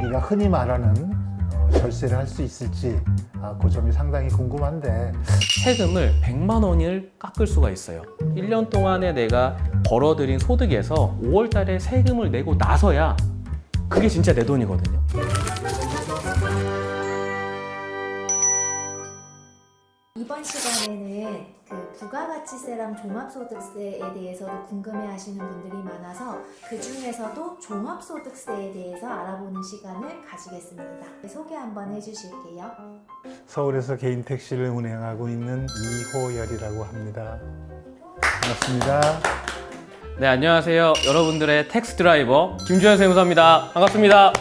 우리가 흔히 말하는 절세를 할 수 있을지 그 점이 상당히 궁금한데 세금을 100만 원을 깎을 수가 있어요. 1년 동안에 내가 벌어들인 소득에서 5월 달에 세금을 내고 나서야 그게 진짜 내 돈이거든요. 이번 시간에는 그 부가가치세랑 종합소득세에 대해서도 궁금해하시는 분들이 많아서 그 중에서도 종합소득세에 대해서 알아보는 시간을 가지겠습니다. 소개 한번 해주실게요. 서울에서 개인 택시를 운행하고 있는 이호열이라고 합니다. 반갑습니다. 네, 안녕하세요. 여러분들의 택시 드라이버 김주현 세무사입니다. 반갑습니다.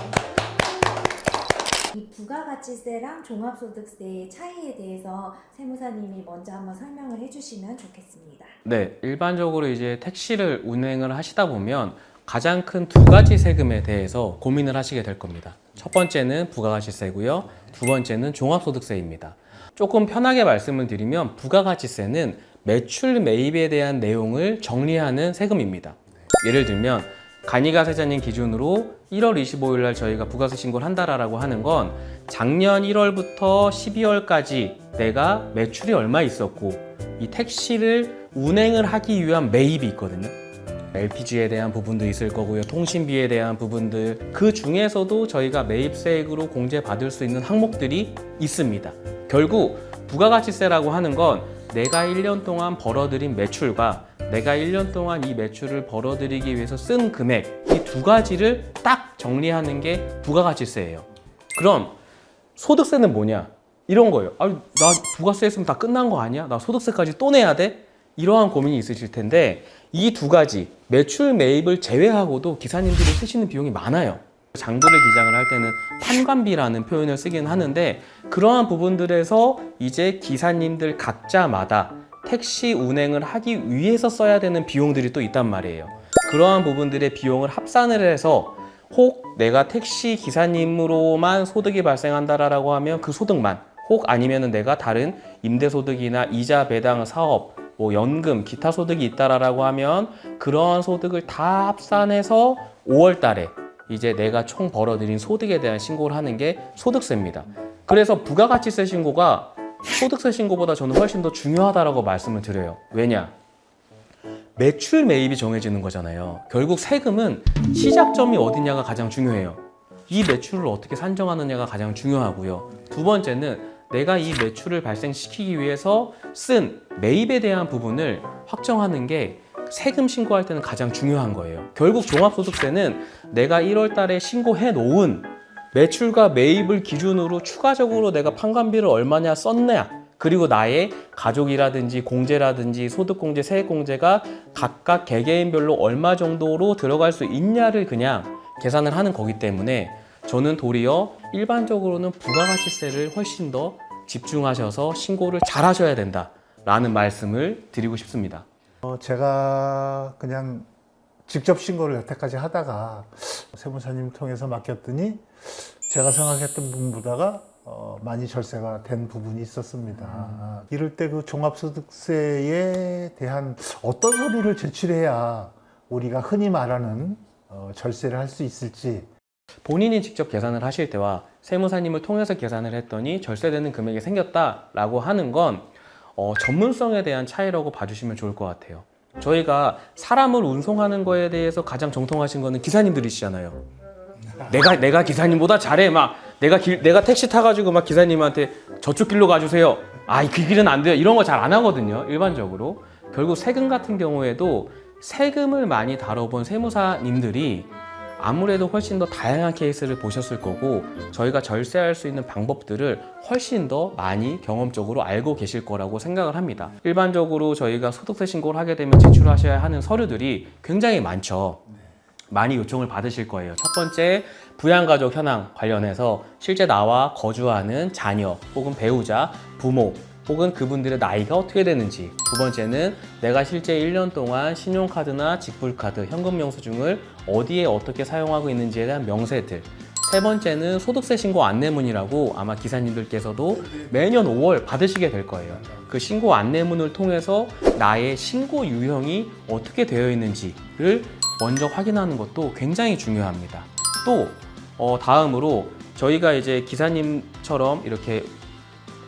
이 부가가치세랑 종합소득세의 차이에 대해서 세무사님이 먼저 한번 설명을 해주시면 좋겠습니다. 네, 일반적으로 이제 택시를 운행을 하시다 보면 가장 큰 두 가지 세금에 대해서 고민을 하시게 될 겁니다. 첫 번째는 부가가치세고요. 두 번째는 종합소득세입니다. 조금 편하게 말씀을 드리면 부가가치세는 매출 매입에 대한 내용을 정리하는 세금입니다. 예를 들면 간이가 세자님 기준으로 1월 25일 날 저희가 부가세 신고를 한다라고 하는 건 작년 1월부터 12월까지 내가 매출이 얼마 있었고 이 택시를 운행을 하기 위한 매입이 있거든요. LPG에 대한 부분도 있을 거고요. 통신비에 대한 부분들 그 중에서도 저희가 매입세액으로 공제받을 수 있는 항목들이 있습니다. 결국 부가가치세라고 하는 건 내가 1년 동안 벌어들인 매출과 내가 1년 동안 이 매출을 벌어들이기 위해서 쓴 금액 이 두 가지를 딱 정리하는 게 부가가치세예요. 그럼 소득세는 뭐냐? 이런 거예요. 나 부가세 했으면 다 끝난 거 아니야? 나 소득세까지 또 내야 돼? 이러한 고민이 있으실 텐데 이 두 가지 매출 매입을 제외하고도 기사님들이 쓰시는 비용이 많아요. 장부를 기장을 할 때는 판관비라는 표현을 쓰긴 하는데 그러한 부분들에서 이제 기사님들 각자마다 택시 운행을 하기 위해서 써야 되는 비용들이 또 있단 말이에요. 그러한 부분들의 비용을 합산을 해서 혹 내가 택시 기사님으로만 소득이 발생한다라고 하면 그 소득만 혹 아니면은 내가 다른 임대소득이나 이자 배당 사업 뭐 연금 기타 소득이 있다라고 하면 그러한 소득을 다 합산해서 5월 달에 이제 내가 총 벌어들인 소득에 대한 신고를 하는 게 소득세입니다. 그래서 부가가치세 신고가 소득세 신고보다 저는 훨씬 더 중요하다라고 말씀을 드려요. 왜냐? 매출 매입이 정해지는 거잖아요. 결국 세금은 시작점이 어디냐가 가장 중요해요. 이 매출을 어떻게 산정하느냐가 가장 중요하고요. 두 번째는 내가 이 매출을 발생시키기 위해서 쓴 매입에 대한 부분을 확정하는 게 세금 신고할 때는 가장 중요한 거예요. 결국 종합소득세는 내가 1월 달에 신고해 놓은 매출과 매입을 기준으로 추가적으로 내가 판관비를 얼마냐 썼냐 그리고 나의 가족이라든지 공제라든지 소득공제, 세액공제가 각각 개개인별로 얼마 정도로 들어갈 수 있냐를 그냥 계산을 하는 거기 때문에 저는 도리어 일반적으로는 부가가치세를 훨씬 더 집중하셔서 신고를 잘 하셔야 된다라는 말씀을 드리고 싶습니다. 제가 그냥 직접 신고를 여태까지 하다가 세무사님 통해서 맡겼더니 제가 생각했던 부분보다가 많이 절세가 된 부분이 있었습니다. 이럴 때 그 종합소득세에 대한 어떤 서류를 제출해야 우리가 흔히 말하는 절세를 할 수 있을지 본인이 직접 계산을 하실 때와 세무사님을 통해서 계산을 했더니 절세되는 금액이 생겼다라고 하는 건 전문성에 대한 차이라고 봐주시면 좋을 것 같아요. 저희가 사람을 운송하는 거에 대해서 가장 정통하신 거는 기사님들이시잖아요. 내가 기사님보다 잘해. 막 내가 택시 타가지고 막 기사님한테 저쪽 길로 가주세요. 그 길은 안 돼요. 이런 거 잘 안 하거든요. 일반적으로. 결국 세금 같은 경우에도 세금을 많이 다뤄본 세무사님들이 아무래도 훨씬 더 다양한 케이스를 보셨을 거고 저희가 절세할 수 있는 방법들을 훨씬 더 많이 경험적으로 알고 계실 거라고 생각을 합니다. 일반적으로 저희가 소득세 신고를 하게 되면 제출하셔야 하는 서류들이 굉장히 많죠. 많이 요청을 받으실 거예요. 첫 번째, 부양가족 현황 관련해서 실제 나와 거주하는 자녀 혹은 배우자, 부모 혹은 그분들의 나이가 어떻게 되는지. 두 번째는 내가 실제 1년 동안 신용카드나 직불카드, 현금 영수증을 어디에 어떻게 사용하고 있는지에 대한 명세들. 세 번째는 소득세 신고 안내문이라고 아마 기사님들께서도 매년 5월 받으시게 될 거예요. 그 신고 안내문을 통해서 나의 신고 유형이 어떻게 되어 있는지를 먼저 확인하는 것도 굉장히 중요합니다. 또 다음으로 저희가 이제 기사님처럼 이렇게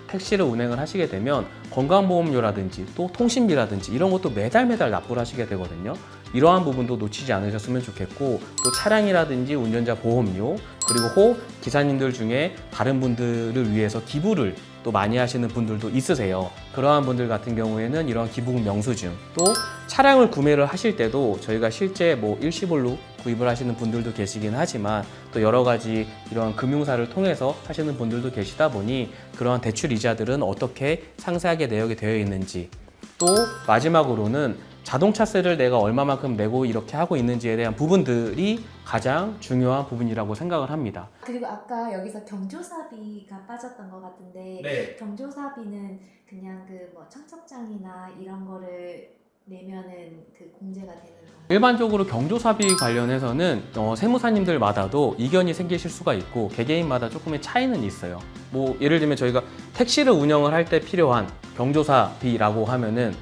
택시를 운행을 하시게 되면 건강보험료라든지 또 통신비라든지 이런 것도 매달 납부를 하시게 되거든요. 이러한 부분도 놓치지 않으셨으면 좋겠고, 또 차량이라든지 운전자 보험료, 그리고 기사님들 중에 다른 분들을 위해서 기부를 또 많이 하시는 분들도 있으세요. 그러한 분들 같은 경우에는 이러한 기부금 영수증, 또 차량을 구매를 하실 때도 저희가 실제 뭐 일시불로 구입을 하시는 분들도 계시긴 하지만 또 여러 가지 이러한 금융사를 통해서 하시는 분들도 계시다 보니 그러한 대출 이자들은 어떻게 상세하게 내역이 되어 있는지, 또 마지막으로는 자동차세를 내가 얼마만큼 내고 이렇게 하고 있는지에 대한 부분들이 가장 중요한 부분이라고 생각을 합니다. 그리고 아까 여기서 경조사비가 빠졌던 것 같은데 네. 경조사비는 그냥 그 뭐 청첩장이나 이런 거를 내면은 그 공제가 되는 건가요? 일반적으로 경조사비 관련해서는 세무사님들마다도 이견이 생기실 수가 있고 개개인마다 조금의 차이는 있어요. 뭐 예를 들면 저희가 택시를 운영을 할 때 필요한 경조사비라고 하면은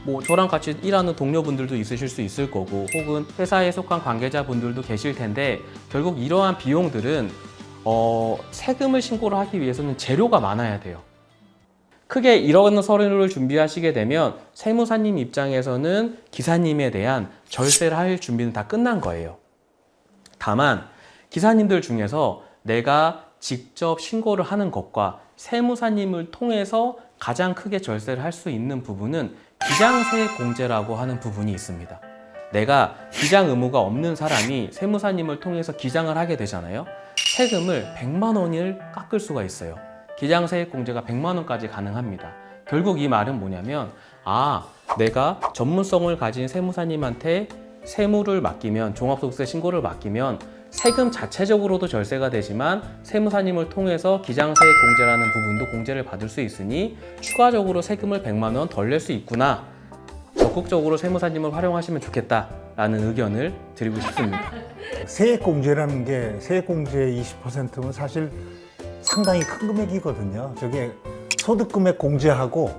뭐 저랑 같이 일하는 동료분들도 있으실 수 있을 거고, 혹은 회사에 속한 관계자분들도 계실 텐데, 결국 이러한 비용들은 세금을 신고를 하기 위해서는 재료가 많아야 돼요. 크게 이런 서류를 준비하시게 되면 세무사님 입장에서는 기사님에 대한 절세를 할 준비는 다 끝난 거예요. 다만 기사님들 중에서 내가 직접 신고를 하는 것과 세무사님을 통해서 가장 크게 절세를 할 수 있는 부분은 기장세 공제라고 하는 부분이 있습니다. 내가 기장 의무가 없는 사람이 세무사님을 통해서 기장을 하게 되잖아요. 세금을 100만 원을 깎을 수가 있어요. 기장세액 공제가 100만 원까지 가능합니다. 결국 이 말은 뭐냐면, 내가 전문성을 가진 세무사님한테 세무를 맡기면, 종합소득세 신고를 맡기면 세금 자체적으로도 절세가 되지만 세무사님을 통해서 기장세액 공제라는 부분도 공제를 받을 수 있으니 추가적으로 세금을 100만 원 덜 낼 수 있구나. 적극적으로 세무사님을 활용하시면 좋겠다라는 의견을 드리고 싶습니다. 세액공제라는 게, 세액공제 20%면 사실 상당히 큰 금액이거든요. 저게 소득금액 공제하고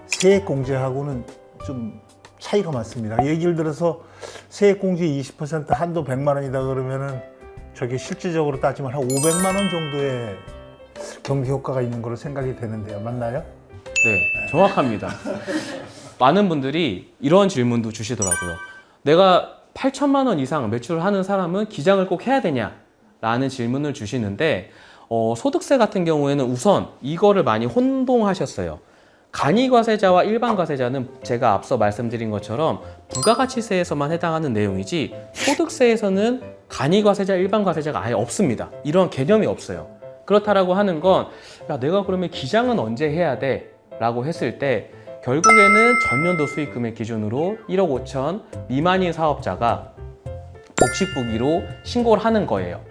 세액공제하고는 좀 차이가 많습니다. 예를 들어서 세액공제 20% 한도 100만 원이다 그러면은 저게 실질적으로 따지면 한 500만 원 정도의 경비 효과가 있는 걸로 생각이 되는데요. 맞나요? 네, 정확합니다. 많은 분들이 이런 질문도 주시더라고요. 내가 8천만 원 이상 매출을 하는 사람은 기장을 꼭 해야 되냐? 라는 질문을 주시는데, 소득세 같은 경우에는 우선 이거를 많이 혼동하셨어요. 간이과세자와 일반과세자는 제가 앞서 말씀드린 것처럼 부가가치세에서만 해당하는 내용이지, 소득세에서는 간이과세자, 일반과세자가 아예 없습니다. 이런 개념이 없어요. 그렇다라고 하는 건, 내가 그러면 기장은 언제 해야 돼? 라고 했을 때 결국에는 전년도 수익금액 기준으로 1억 5천 미만인 사업자가 복식부기로 신고를 하는 거예요.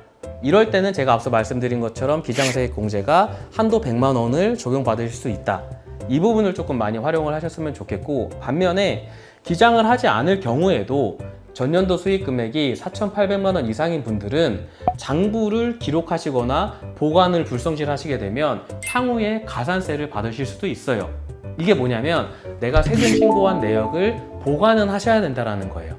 이럴 때는 제가 앞서 말씀드린 것처럼 기장세액 공제가 한도 100만 원을 적용받으실 수 있다. 이 부분을 조금 많이 활용을 하셨으면 좋겠고, 반면에 기장을 하지 않을 경우에도 전년도 수익 금액이 4,800만 원 이상인 분들은 장부를 기록하시거나 보관을 불성실 하시게 되면 향후에 가산세를 받으실 수도 있어요. 이게 뭐냐면, 내가 세금 신고한 내역을 보관은 하셔야 된다는 거예요.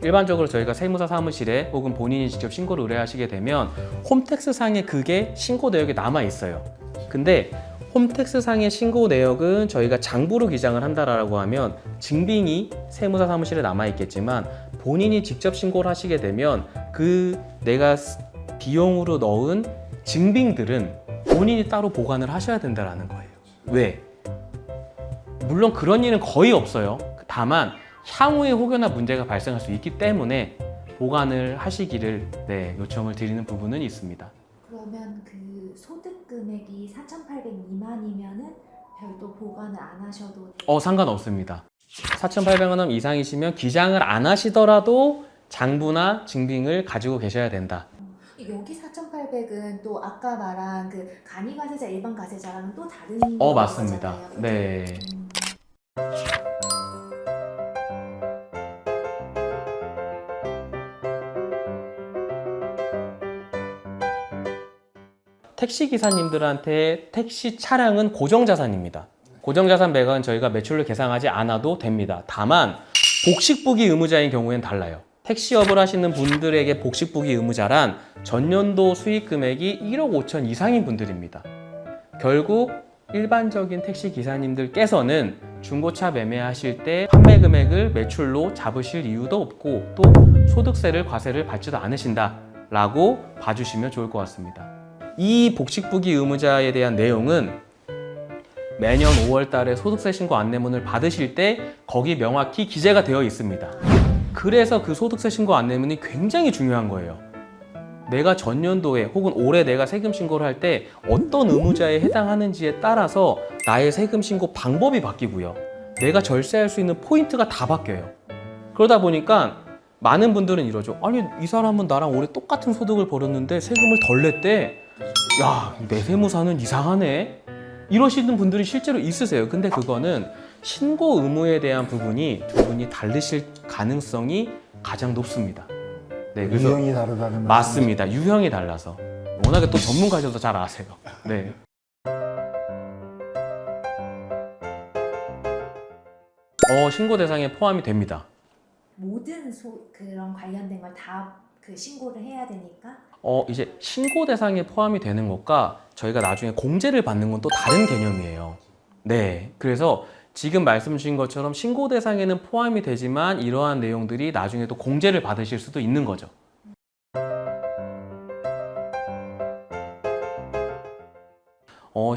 일반적으로 저희가 세무사 사무실에 혹은 본인이 직접 신고를 의뢰하시게 되면 홈택스 상에 그게 신고 내역이 남아 있어요. 근데 홈택스 상의 신고 내역은 저희가 장부로 기장을 한다라고 하면 증빙이 세무사 사무실에 남아 있겠지만, 본인이 직접 신고를 하시게 되면 그 내가 비용으로 넣은 증빙들은 본인이 따로 보관을 하셔야 된다는 거예요. 왜? 물론 그런 일은 거의 없어요. 다만 향후에 혹여나 문제가 발생할 수 있기 때문에 보관을 하시기를 요청을 드리는 부분은 있습니다. 그러면 그 소득 금액이 4,800 미만이면은 별도 보관을 안 하셔도 상관없습니다. 4,800만 원 이상이시면 기장을 안 하시더라도 장부나 증빙을 가지고 계셔야 된다. 여기 4,800은 또 아까 말한 그 간이과세자, 일반과세자랑은 또 다른 맞습니다. 거잖아요. 네. 택시 기사님들한테 택시 차량은 고정자산입니다. 고정자산 매각은 저희가 매출을 계산하지 않아도 됩니다. 다만 복식부기 의무자인 경우에는 달라요. 택시업을 하시는 분들에게 복식부기 의무자란 전년도 수익 금액이 1억 5천 이상인 분들입니다. 결국 일반적인 택시 기사님들께서는 중고차 매매하실 때 판매 금액을 매출로 잡으실 이유도 없고 또 소득세를 과세를 받지도 않으신다 라고 봐주시면 좋을 것 같습니다. 이 복식부기 의무자에 대한 내용은 매년 5월 달에 소득세 신고 안내문을 받으실 때 거기 명확히 기재가 되어 있습니다. 그래서 그 소득세 신고 안내문이 굉장히 중요한 거예요. 내가 전년도에 혹은 올해 내가 세금 신고를 할 때 어떤 의무자에 해당하는지에 따라서 나의 세금 신고 방법이 바뀌고요. 내가 절세할 수 있는 포인트가 다 바뀌어요. 그러다 보니까 많은 분들은 이러죠. 아니, 이 사람은 나랑 올해 똑같은 소득을 벌였는데 세금을 덜 냈대. 야, 내 세무사는 이상하네. 이러시는 분들이 실제로 있으세요. 근데 그거는 신고 의무에 대한 부분이 두 분이 다르실 가능성이 가장 높습니다. 네, 그래서 유형이 다르다는 맞습니다. 유형이 달라서. 워낙에 또 전문가셔서 잘 아세요. 네. 신고 대상에 포함이 됩니다. 모든 그런 관련된 걸 다 그 신고를 해야 되니까. 이제 신고 대상에 포함이 되는 것과 저희가 나중에 공제를 받는 건 또 다른 개념이에요. 네. 그래서 지금 말씀 주신 것처럼 신고 대상에는 포함이 되지만 이러한 내용들이 나중에 또 공제를 받으실 수도 있는 거죠.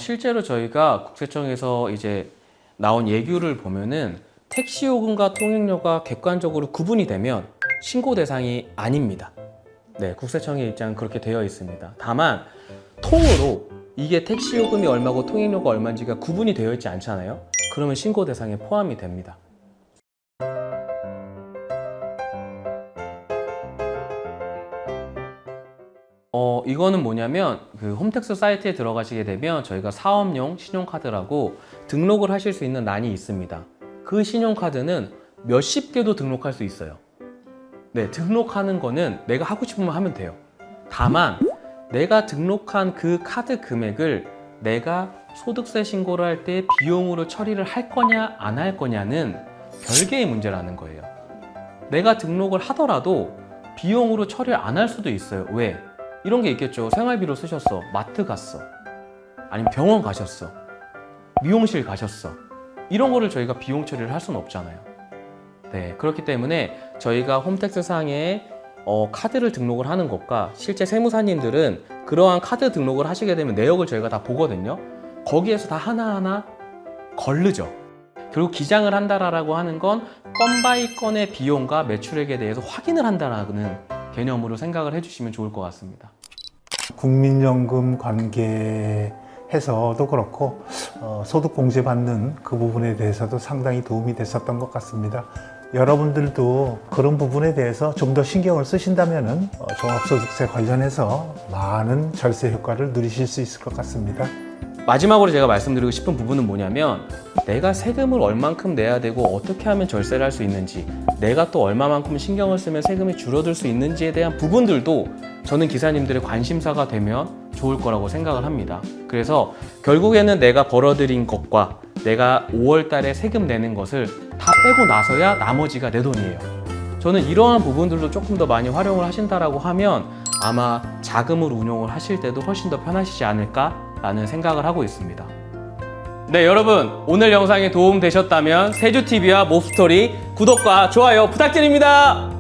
실제로 저희가 국세청에서 이제 나온 예규를 보면은 택시 요금과 통행료가 객관적으로 구분이 되면 신고 대상이 아닙니다. 네, 국세청의 입장은 그렇게 되어 있습니다. 다만 통으로 이게 택시 요금이 얼마고 통행료가 얼마인지가 구분이 되어 있지 않잖아요. 그러면 신고 대상에 포함이 됩니다. 이거는 뭐냐면 그 홈택스 사이트에 들어가시게 되면 저희가 사업용 신용카드라고 등록을 하실 수 있는 란이 있습니다. 그 신용카드는 몇십 개도 등록할 수 있어요. 네, 등록하는 거는 내가 하고 싶으면 하면 돼요. 다만 내가 등록한 그 카드 금액을 내가 소득세 신고를 할 때 비용으로 처리를 할 거냐 안 할 거냐는 별개의 문제라는 거예요. 내가 등록을 하더라도 비용으로 처리를 안 할 수도 있어요. 왜? 이런 게 있겠죠. 생활비로 쓰셨어. 마트 갔어. 아니면 병원 가셨어. 미용실 가셨어. 이런 거를 저희가 비용 처리를 할 수는 없잖아요. 네, 그렇기 때문에 저희가 홈택스 상에 카드를 등록을 하는 것과 실제 세무사님들은 그러한 카드 등록을 하시게 되면 내역을 저희가 다 보거든요. 거기에서 다 하나하나 거르죠. 결국 기장을 한다라고 하는 건 건 바이 건의 비용과 매출액에 대해서 확인을 한다라는 개념으로 생각을 해주시면 좋을 것 같습니다. 국민연금 관계에서도 그렇고 소득 공제 받는 그 부분에 대해서도 상당히 도움이 됐었던 것 같습니다. 여러분들도 그런 부분에 대해서 좀 더 신경을 쓰신다면은 종합소득세 관련해서 많은 절세 효과를 누리실 수 있을 것 같습니다. 마지막으로 제가 말씀드리고 싶은 부분은 뭐냐면 내가 세금을 얼만큼 내야 되고 어떻게 하면 절세를 할 수 있는지, 내가 또 얼마만큼 신경을 쓰면 세금이 줄어들 수 있는지에 대한 부분들도 저는 기사님들의 관심사가 되면 좋을 거라고 생각을 합니다. 그래서 결국에는 내가 벌어들인 것과 내가 5월 달에 세금 내는 것을 다 빼고 나서야 나머지가 내 돈이에요. 저는 이러한 부분들도 조금 더 많이 활용을 하신다라고 하면 아마 자금을 운용을 하실 때도 훨씬 더 편하시지 않을까라는 생각을 하고 있습니다. 네, 여러분, 오늘 영상이 도움 되셨다면 세주TV와 몹스토리 구독과 좋아요 부탁드립니다.